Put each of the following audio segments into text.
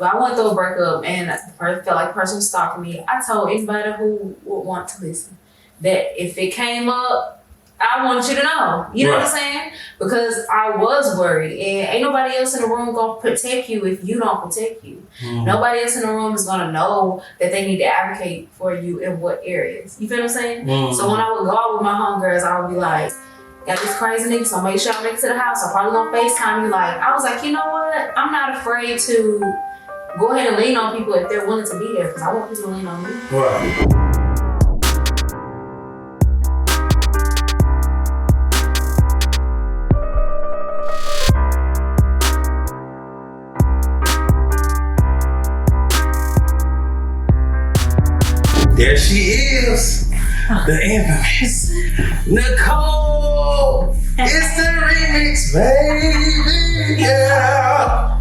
I went through a breakup and I felt like the person was stalking me. I told anybody who would want to listen that if it came up, I want you to know. You know what I'm saying? Because I was worried, and ain't nobody else in the room gonna protect you if you don't protect you. Nobody else in the room is gonna know that they need to advocate for you in what areas. You feel what I'm saying? So when I would go out with my homegirls, I would be like, got this crazy nigga, so make sure I make it to the house. I'm probably gonna FaceTime you. Like, I was like, you know what? I'm not afraid to go ahead and lean on people if they're willing to be there, because I want people to lean on me. Right. There she is, the infamous Nicole. It's the remix, baby. Yeah.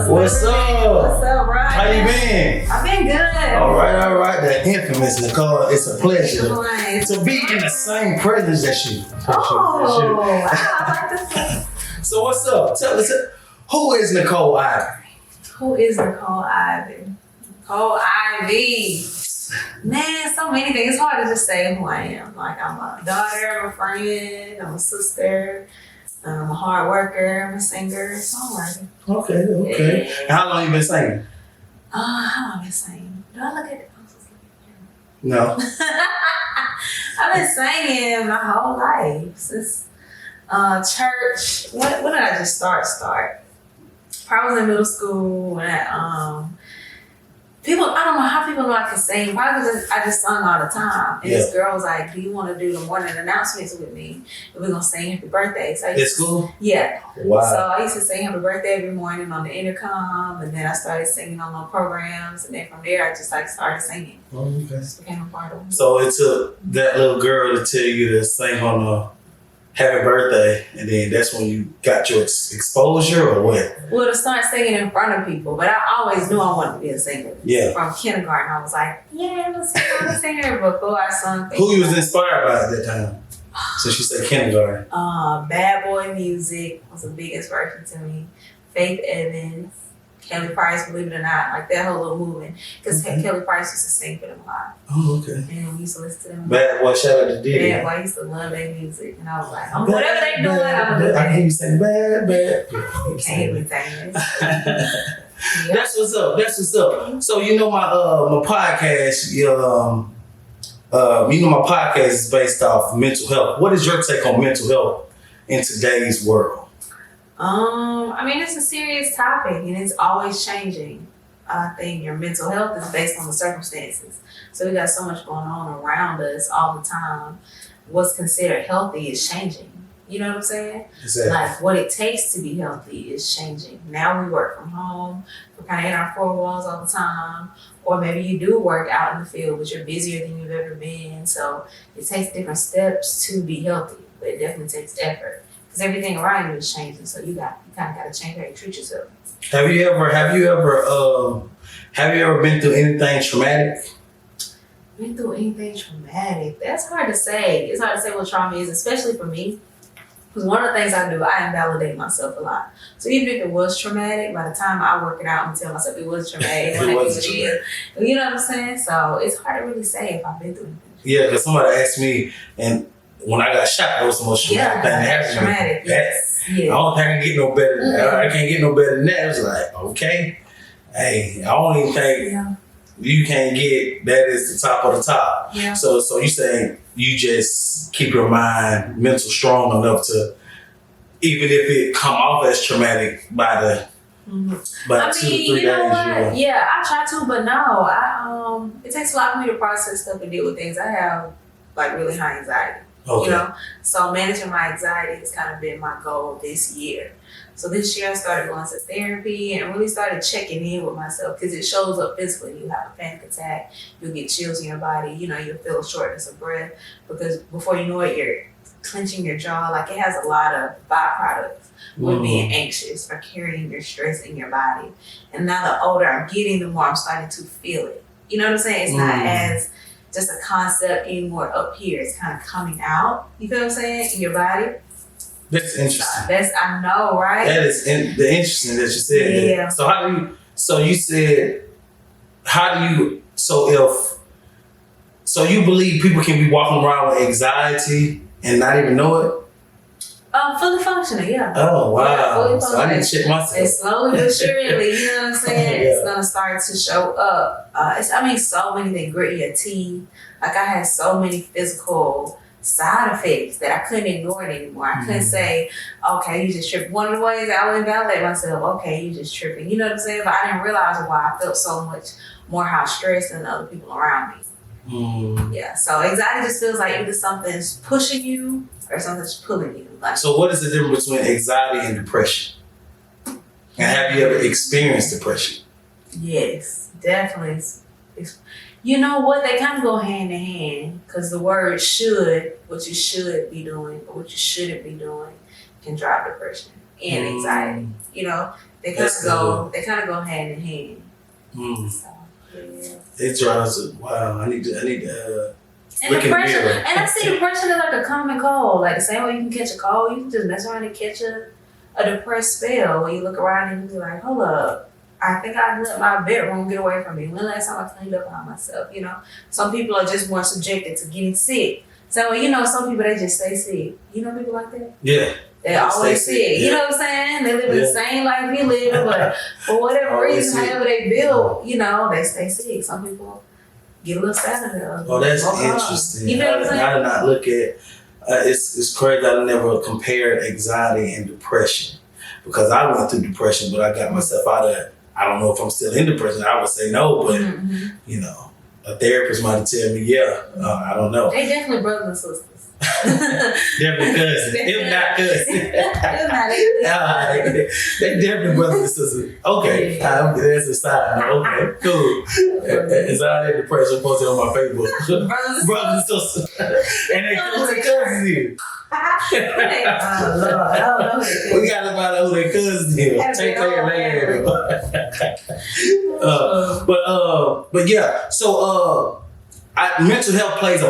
What's up? What's up, Ryan? How you been? I've been good. All right. The infamous Nicole. It's a pleasure to be in the same presence as you. Oh, wow. I like this. So what's up? Tell us, who is Nicole Ivy? Who is Nicole Ivy? Nicole Ivy. Man, so many things. It's hard to just say who I am. Like, I'm a daughter, I'm a friend, I'm a sister, I'm a hard worker, I'm a singer, songwriter. Okay. Yeah. And how long you been singing? How long have I been singing? Do I look at it? No. I've been singing my whole life since church. When did I just start? Probably was in middle school when people, I don't know how people know I can sing. Probably because I just sung all the time. And this girl was like, do you want to do the morning announcements with me? And we're going to sing happy birthday. So At school? Yeah. Wow. So I used to sing happy birthday every morning on the intercom. And then I started singing on little programs. And then from there, I just started singing. Oh, okay. Just became a part of it. So it took that little girl to tell you to sing on a happy birthday, and then that's when you got your exposure, or what? Well, to start singing in front of people, but I always knew I wanted to be a singer. Yeah. From kindergarten, I was like, I'm a singer before I sung. Who you was inspired by at that time? Since you said kindergarten. Bad Boy Music was a big inspiration to me. Faith Evans, Kelly Price, believe it or not, like that whole little movement. Because Kelly Price used to sing for them a lot. Oh, okay. And we used to listen to them. Bad Boy, shout out to Diddy. Bad Boy, I used to love their music. And I was like, whatever they doing, I'm doing I that. hear you saying bad. Can't even sing it. That's what's up. So you know my podcast, you know my podcast is based off mental health. What is your take on mental health in today's world? I mean, it's a serious topic and it's always changing. I think your mental health is based on the circumstances. So we got so much going on around us all the time. What's considered healthy is changing. You know what I'm saying? Exactly. Like what it takes to be healthy is changing. Now we work from home. We're kind of in our four walls all the time. Or maybe you do work out in the field, but you're busier than you've ever been. So it takes different steps to be healthy, but it definitely takes effort. Because everything around you is changing, so you kind of got to change how you treat yourself. Have you ever been through anything traumatic? Been through anything traumatic? That's hard to say. It's hard to say what trauma is, especially for me. Because one of the things I do, I invalidate myself a lot. So even if it was traumatic, by the time I work it out and tell myself it was traumatic, you know what I'm saying? So it's hard to really say if I've been through anything. Yeah, because somebody asked me, and when I got shot, that was the most traumatic thing that happened. Traumatic, yes. I don't think I can get no better than that. I can't get no better than that. It was like, okay, hey, I don't even think you can't get that is the top of the top. Yeah. So you saying you just keep your mind mental strong enough to, even if it come off as traumatic by the by 2 to 3 days. You know what? Yeah, I try to, but no, it takes a lot for me to process stuff and deal with things. I have like really high anxiety. Okay. You know, so managing my anxiety has kind of been my goal this year. So this year I started going to therapy and really started checking in with myself because it shows up physically. You have a panic attack, you'll get chills in your body, you know, you'll feel shortness of breath because before you know it, you're clenching your jaw. Like it has a lot of byproducts with being anxious or carrying your stress in your body. And now the older I'm getting, the more I'm starting to feel it. You know what I'm saying? It's not as just a concept anymore up here. It's kind of coming out, you feel what I'm saying, in your body. That's interesting. I know, right? That is the interesting that you said. Yeah. That. So how do you? So you said, how do you? So you believe people can be walking around with anxiety and not even know it? Fully functioning, yeah. Oh wow! Yeah, fully So I need to check myself. And slowly but surely, you know what I'm saying? Yeah. It's gonna start to show up. So many things. Grit your teeth. Like I had so many physical side effects that I couldn't ignore it anymore. I couldn't say, okay, you just tripping. One of the ways I would invalidate myself, okay, you just tripping. You know what I'm saying? But I didn't realize why I felt so much more high stress than other people around me. Yeah, so anxiety just feels like either something's pushing you or something's pulling you. Like, So what is the difference between anxiety and depression? And have you ever experienced depression? yes, definitely. You know what? They kind of go hand in hand because the word should, what you should be doing or what you shouldn't be doing, can drive depression and anxiety. You know, they kind of go hand in hand. So, yeah. It drives. Wow, I need to. And look in the depression, mirror. and I see depression as like a common cold. Like the same way you can catch a cold, you can just mess around and catch a depressed spell where you look around and you be like, hold up, I think I let my bedroom get away from me. When last time I cleaned up on myself, you know? Some people are just more subjected to getting sick. So, you know, some people, they just stay sick. You know people like that? Yeah. They always sick. Yeah. You know what I'm saying? They live the same life we live, but for whatever reason, however they build, you know, they stay sick. Some people get a little sad of it. Oh, that's interesting. You know what I'm saying? I did not look at. It's crazy. I never compared anxiety and depression because I went through depression, but I got myself out of it. I don't know if I'm still in depression. I would say no, but you know, a therapist might tell me, I don't know. They definitely brothers and sisters. Definitely cousins, if not cousins. They definitely brothers and sisters. Okay, that's a side. Okay, cool. Anxiety and depression posted on my Facebook. Brothers and sisters, and they cousins here. Oh Lord, I don't know. We gotta find out who their cousins is. Take care of that. But yeah. So mental health plays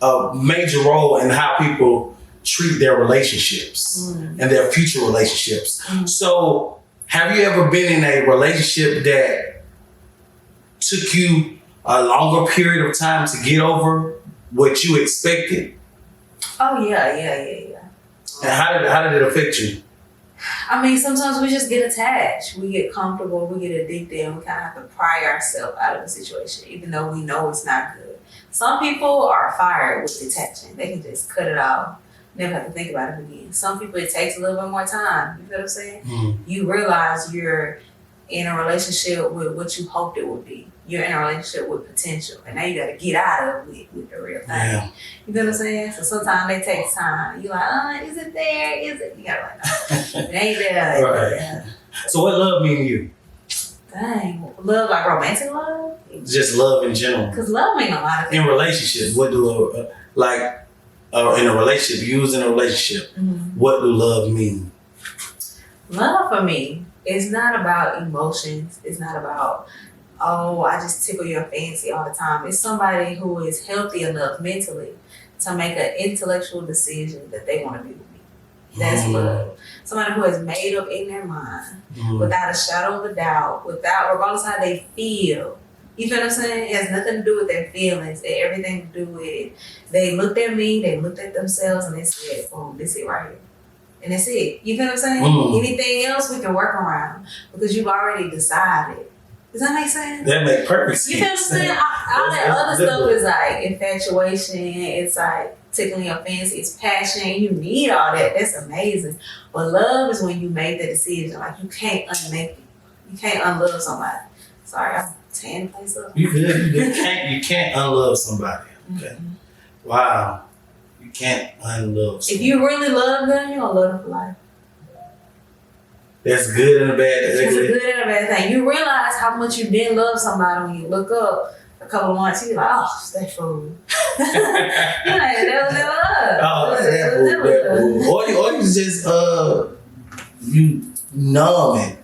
a major role in how people treat their relationships and their future relationships. So, have you ever been in a relationship that took you a longer period of time to get over what you expected? Oh yeah. And how did it affect you? I mean, sometimes we just get attached. We get comfortable. We get addicted. And we kind of have to pry ourselves out of the situation, even though we know it's not good. Some people are fired with detaching. They can just cut it off. Never have to think about it again. Some people, it takes a little bit more time. You feel what I'm saying? You realize you're in a relationship with what you hoped it would be. You're in a relationship with potential. And now you got to get out of it with the real thing. Yeah. You feel what I'm saying? So sometimes they take time. You're like, is it there? Is it? You got to like, no, it ain't there. Right. Yeah. So what love mean to you? Dang. Love, like romantic love? Just love in general. Because love mean a lot of things. In relationships, what do in a relationship, you was in a relationship, what do love mean? Love for me is not about emotions. It's not about, I just tickle your fancy all the time. It's somebody who is healthy enough mentally to make an intellectual decision that they want to be with me. That's love. Somebody who has made up in their mind without a shadow of a doubt, regardless of how they feel. You feel what I'm saying? It has nothing to do with their feelings. It had everything to do with it. They looked at me, they looked at themselves, and they said, boom, this it right here. And that's it. You feel what I'm saying? Anything else we can work around because you've already decided. Does that make sense? That makes perfect sense. You feel what I'm saying? All that other stuff is like infatuation. It's like tickling your fancy. It's passion. You need all that. That's amazing. But love is when you make the decision. Like you can't unmake it. You can't unlove somebody. Sorry, I'm tearing the place up. You can't unlove somebody. Okay. Wow. You can't unlove somebody. If you really love them, you're gonna love them for life. That's good and a bad. It's a good and a bad thing. You realize how much you didn't love somebody when you look up a couple of months. You're like, oh, that fool. You're like, that was never love. Oh, that fool. Or you just you numb it.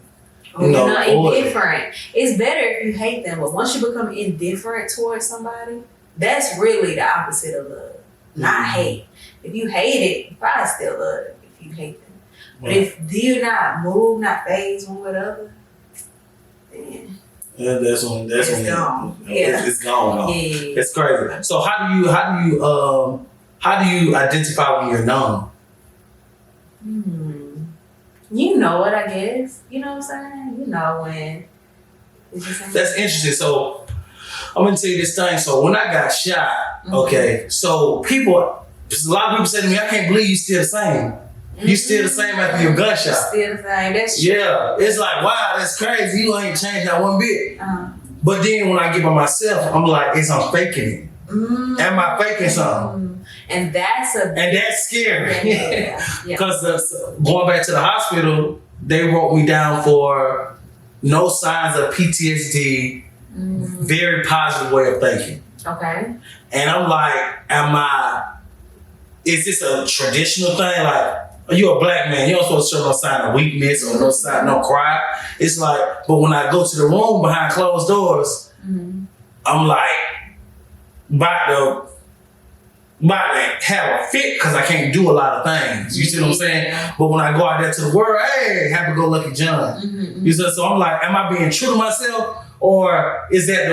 You're not indifferent. It's better if you hate them, but once you become indifferent towards somebody, that's really the opposite of love. Not hate. If you hate it, you probably still love them if you hate them. But if you not move, not phase one with the other, That's when It's gone. Yeah. It's gone. Yeah. It's crazy. So how do you identify when you're numb? You know it, I guess. You know what I'm saying? You know when. That's interesting. So I'm gonna tell you this thing. So when I got shot, okay, so a lot of people say to me, I can't believe you still the same. You still the same after your gunshot. Still the same. That's true. Yeah. It's like, wow, that's crazy. You ain't changed that one bit. But then when I get by myself, I'm like, I'm faking it. Am I faking something? And that's scary. Yeah. Because going back to the hospital, they wrote me down for no signs of PTSD, very positive way of thinking. Okay. And I'm like, is this a traditional thing? Like, are you a black man? You don't supposed to show no sign of weakness or no sign, no cry. It's like, but when I go to the room behind closed doors, I'm like, about to have a fit because I can't do a lot of things. You see what I'm saying? But when I go out there to the world, hey, happy-go-lucky John. You see, so I'm like, am I being true to myself, or is that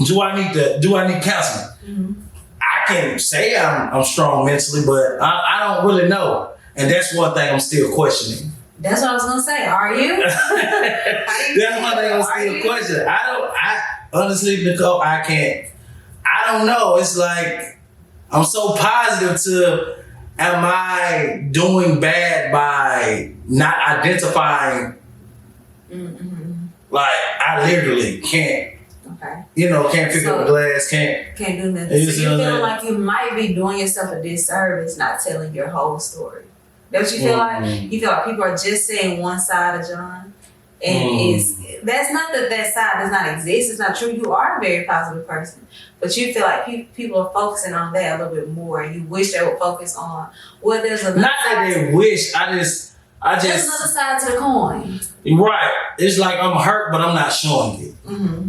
do I need counseling? I can say I'm strong mentally, but I don't really know, and that's one thing I'm still questioning. That's what I was gonna say. Are you? That's one thing I'm still questioning. I honestly, Nicole, I can't. I don't know. It's like I'm so positive to. Am I doing bad by not identifying? Like I literally can't. Okay. Can't pick up a glass. Can't do nothing. So you feel like you might be doing yourself a disservice not telling your whole story. Don't you feel like? You feel like people are just saying one side of John, and that's not that side does not exist. It's not true. You are a very positive person, but you feel like people are focusing on that a little bit more, and you wish they would focus on there's another. Not that they wish. There's another side to the coin. Right. It's like I'm hurt, but I'm not showing it.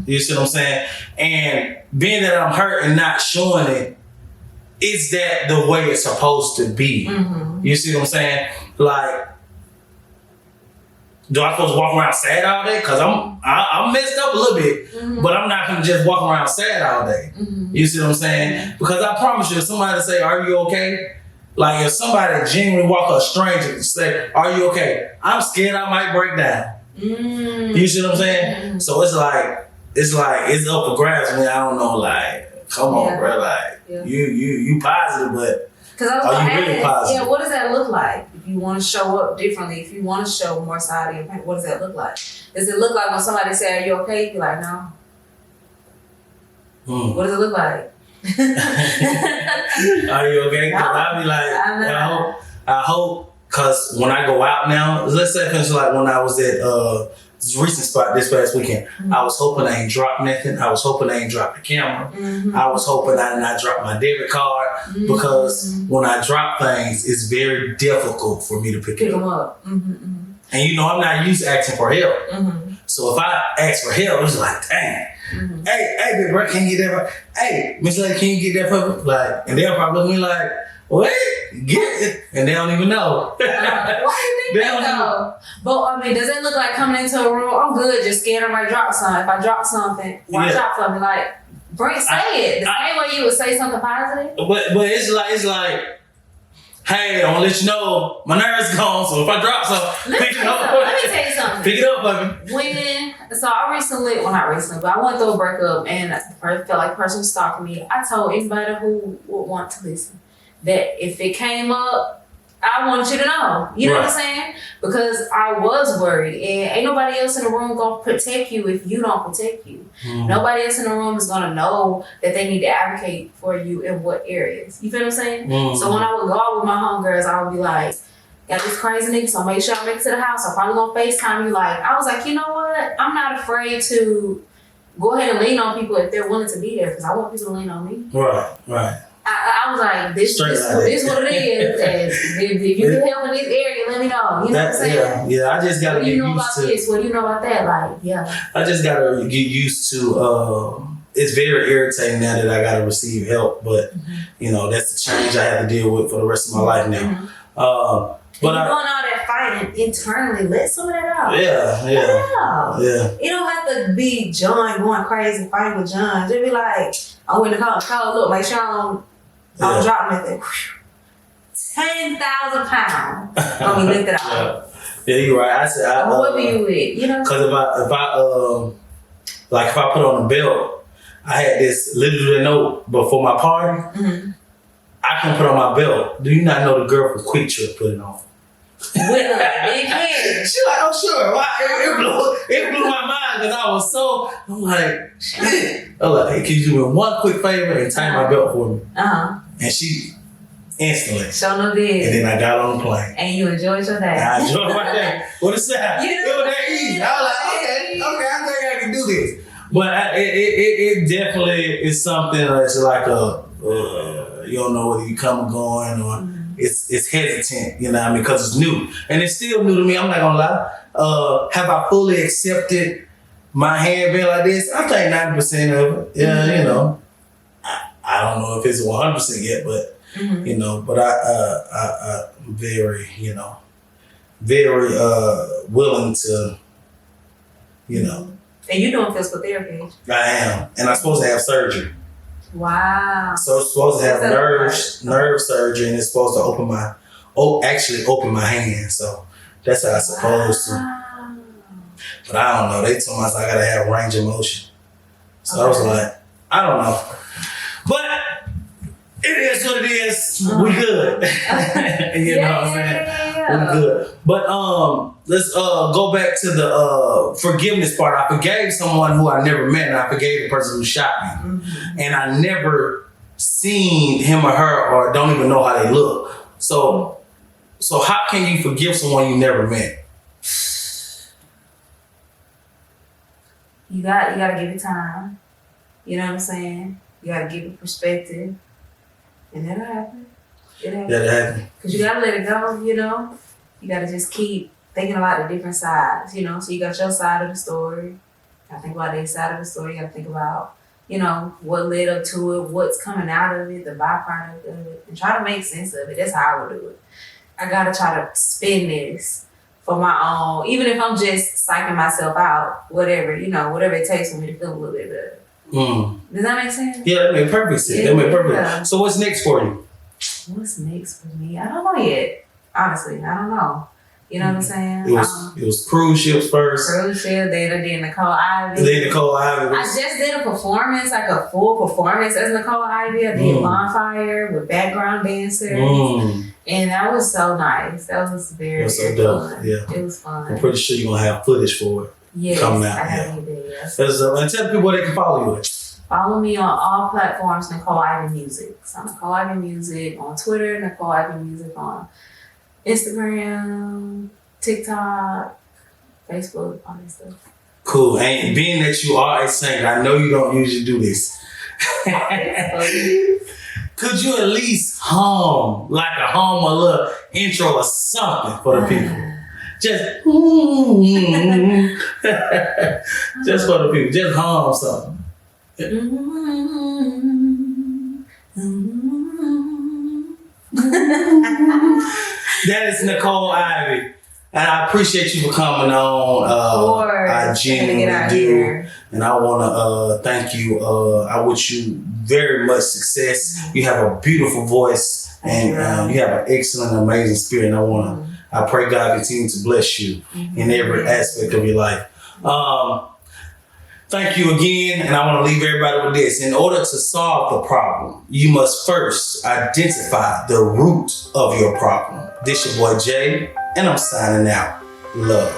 You see what I'm saying? And being that I'm hurt and not showing it, is that the way it's supposed to be? You see what I'm saying? Like, do I supposed to walk around sad all day? Because I'm messed up a little bit, but I'm not gonna just walk around sad all day. You see what I'm saying? Because I promise you, if somebody say, "Are you okay?" Like if somebody genuinely walk up a stranger and say, "Are you okay?" I'm scared I might break down. You see what I'm saying? So it's it's up for grabs. I mean, I don't know. Like, come on, bro. Like you positive, but are you really positive? Yeah. What does that look like? If you want to show up differently, if you want to show more side of your pain, what does that look like? Does it look like when somebody say, "Are you okay?" You're like, "No." What does it look like? Are you okay? Because I'll be like, I hope, because when I go out now, let's say, like when I was at this recent spot this past weekend, I was hoping I ain't dropped nothing. I was hoping I ain't dropped the camera. I was hoping I did not drop my debit card, because when I drop things, it's very difficult for me to pick it up. And I'm not used to asking for help. So if I ask for help, it's like, dang. Hey, big bro, can you get that? Hey, Miss Lady, can you get that for me? Like, and they'll probably look at me like, what? Get it? And they don't even know. Why do you think that though? But I mean, does it look like coming into a room? I'm good, just scared I might drop something. If I drop something, watch out for me. Like, say it. The same way you would say something positive. But it's like, hey, I want to let you know my nerves gone. So if I drop something, pick it up. Let me tell you something. Pick it up, baby. I went through a breakup and I felt like the person was stalking me. I told anybody who would want to listen that if it came up, I wanted you to know. You know what I'm saying? Because I was worried, and ain't nobody else in the room gonna protect you if you don't protect you. Nobody else in the room is gonna know that they need to advocate for you in what areas. You feel what I'm saying? So when I would go out with my homegirls, I would be like, got this crazy nigga, so make sure I make it to the house. I'm probably gonna FaceTime you. Like, I was like, you know what? I'm not afraid to go ahead and lean on people if they're willing to be there, because I want people to lean on me. Right. I was like, this what it is. And if you can help in this area, let me know. You know what I'm saying? Yeah, I just gotta get used to. What do you know about this? What do you know about that? Like, yeah. I just gotta get used to. It's very irritating now that I gotta receive help, but that's the change I have to deal with for the rest of my life now. But you're going out there fighting internally. Let some of that out. Yeah. It don't to be John going crazy, fighting with John. Just be like, I went to call, look, make sure I don't drop nothing. 10,000 pounds when we lifted out. Yeah, you're right. I said, what be you with? You know? Because if I put on a belt, I had this little note before my party. Mm-hmm. I can put on my belt. Do you not know the girl from Quick Trip put it on? With a big head. She like, oh sure. It blew my mind because I was so. I'm like, shit. I'm like, hey, can you do me one quick favor and tie my belt for me? And she instantly. So no did. And then I got on the plane. And you enjoyed your day. I enjoyed my day. What is that? It was that easy. I was like, okay, I think I can do this. But it definitely is something that's like you don't know whether you come or going or it's hesitant, you know what I mean, because it's new. And it's still new to me, I'm not gonna lie. Have I fully accepted my hand being like this? I think 90% of it. Yeah, you know. I don't know if it's 100% yet, but you know, but I'm very, you know, very willing to, you know. And you doing physical therapy? I am, and I'm supposed to have surgery. Wow. So it's supposed to have nerve surgery, and it's supposed to open my hand. So that's how I'm supposed to. But I don't know. They told me I gotta have range of motion. So I was like, I don't know. But it is what it is. We good. You know what I'm saying? We good. But let's go back to the forgiveness part. I forgave someone who I never met, and I forgave the person who shot me. And I never seen him or her or don't even know how they look. So how can you forgive someone you never met? You gotta give it time. You know what I'm saying? You gotta give it perspective. And that'll happen. That'll happen. Because you gotta let it go, you know? You gotta just keep thinking about the different sides, you know? So you got your side of the story. You gotta think about their side of the story. You gotta think about, you know, what led up to it, what's coming out of it, the byproduct of it, and try to make sense of it. That's how I would do it. I gotta try to spin this for my own, even if I'm just psyching myself out, whatever, you know, whatever it takes for me to feel a little bit better. Does that make sense? Yeah, that made perfect sense. Yeah. That made perfect sense. So what's next for you? What's next for me? I don't know yet. Honestly, I don't know. You know what I'm saying? It was cruise ships first. Cruise ship, then I did Nicole Ivy. I just did a performance, like a full performance as Nicole Ivy. I did Bonfire with background dancers. And that was so nice. That was very fun. Yeah. It was fun. I'm pretty sure you're going to have footage for it. Yes, coming out. I have any videos. And tell people where they can follow you at. Follow me on all platforms, Nicole Ivy Music. So Nicole Ivy Music on Twitter, Nicole Ivy Music on Instagram, TikTok, Facebook, all that stuff. Cool. And being that you are a singer, I know you don't usually do this. Could you at least hum a little intro or something for the people? Just just for the people. Just hum something. That is Nicole Ivy. And I appreciate you for coming on. I genuinely do. And I want to thank you. I wish you very much success. You have a beautiful voice and you have an excellent, amazing spirit. And I pray God continue to bless you in every aspect of your life. Thank you again. And I want to leave everybody with this. In order to solve the problem, you must first identify the root of your problem. This your boy Jay, and I'm signing out. Love.